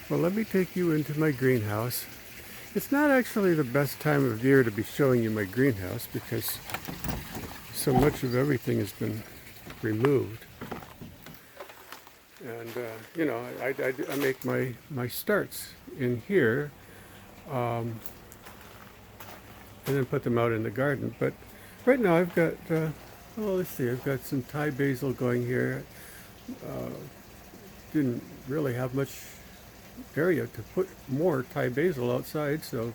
Well, let me take you into my greenhouse. It's not actually the best time of year to be showing you my greenhouse because so much of everything has been removed. And, I make my starts in here and then put them out in the garden. But right now I've got, let's see, I've got some Thai basil going here. Didn't really have much area to put more Thai basil outside, so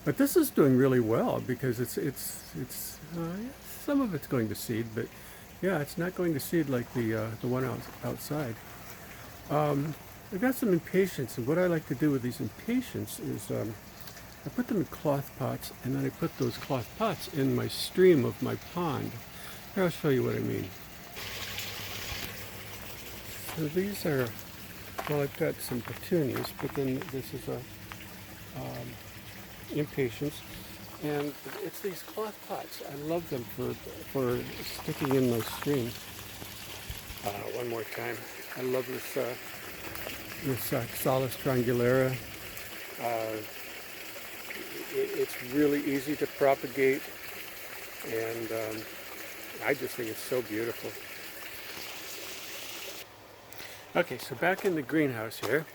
but this is doing really well because it's some of it's going to seed, but yeah, it's not going to seed like the one outside. I've got some impatiens, and what I like to do with these impatiens is I put them in cloth pots, and then I put those cloth pots in my stream of my pond. Here, I'll show you what I mean. So these are, well, I've got some petunias, but then this is a impatiens, and it's these cloth pots. I love them for sticking in my stream. One more time, I love this Salus triangulata. It's really easy to propagate, and I just think it's so beautiful. Okay, so back in the greenhouse here.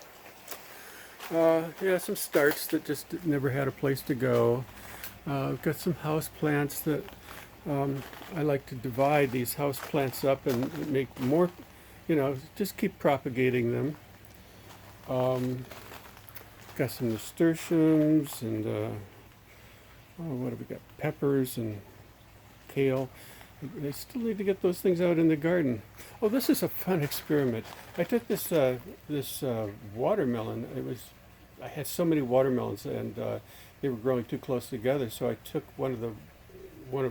Yeah, some starts that just never had a place to go. I've got some house plants that I like to divide these house plants up and make more, just keep propagating them. Got some nasturtiums and what have we got? Peppers and kale. I still need to get those things out in the garden. Oh, this is a fun experiment. I took this watermelon. I had so many watermelons, and they were growing too close together. So I took one of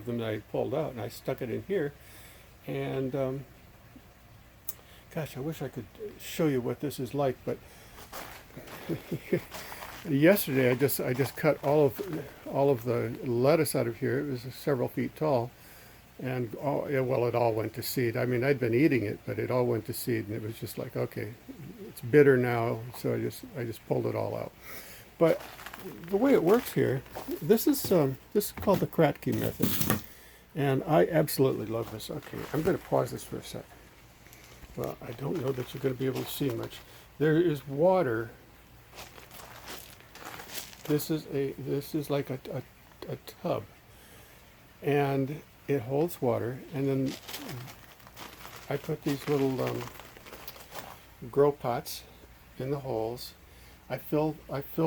them that I pulled out, and I stuck it in here. And gosh, I wish I could show you what this is like. But yesterday, I just cut all of the lettuce out of here. It was several feet tall. And it all went to seed. I mean, I'd been eating it, but it all went to seed, and it was just like, okay, it's bitter now, so I just pulled it all out. But the way it works here, this is called the Kratky Method, and I absolutely love this. Okay, I'm going to pause this for a sec. Well, I don't know that you're going to be able to see much. There is water. This is like a tub, and it holds water, and then I put these little grow pots in the holes. I fill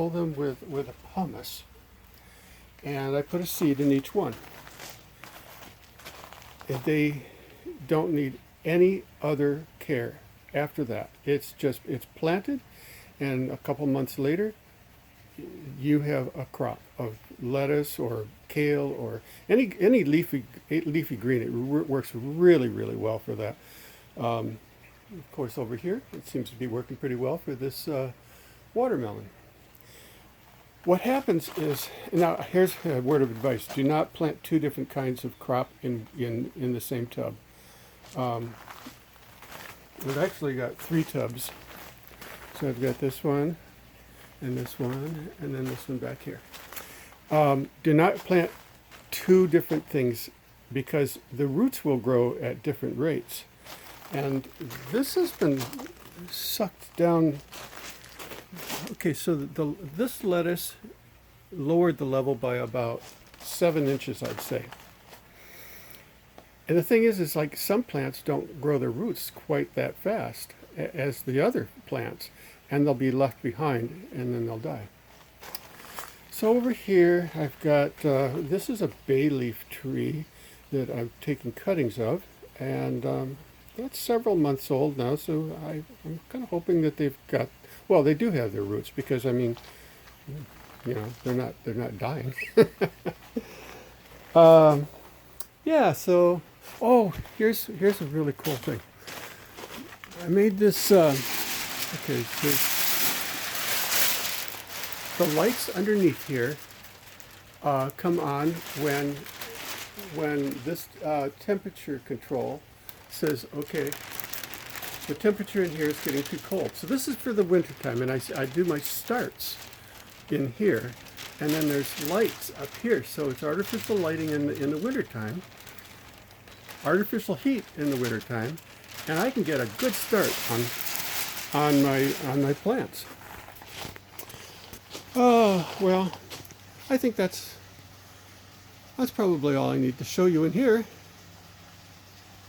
them with a pumice, and I put a seed in each one. And they don't need any other care after that. It's planted, and a couple months later, you have a crop of lettuce or kale or any leafy green. It works really, really well for that. Of course, over here, it seems to be working pretty well for this watermelon. What happens is, now here's a word of advice: do not plant two different kinds of crop in the same tub. We've actually got 3 tubs. So I've got this one, and this one, and then this one back here. Do not plant 2 different things because the roots will grow at different rates. And this has been sucked down. Okay, so this lettuce lowered the level by about 7 inches, I'd say. And the thing is like some plants don't grow their roots quite that fast as the other plants, and they'll be left behind, and then they'll die. So over here, I've got, this is a bay leaf tree that I've taken cuttings of, and that's several months old now, so I'm kind of hoping that they've got, well, they do have their roots, because, I mean, they're not dying. Yeah, so, here's a really cool thing. I made this, okay, so the lights underneath here come on when this temperature control says, okay, the temperature in here is getting too cold. So this is for the winter time, and I do my starts in here, and then there's lights up here. So it's artificial lighting in the winter time, artificial heat in the winter time, and I can get a good start on my plants. Oh, well, I think that's probably all I need to show you in here.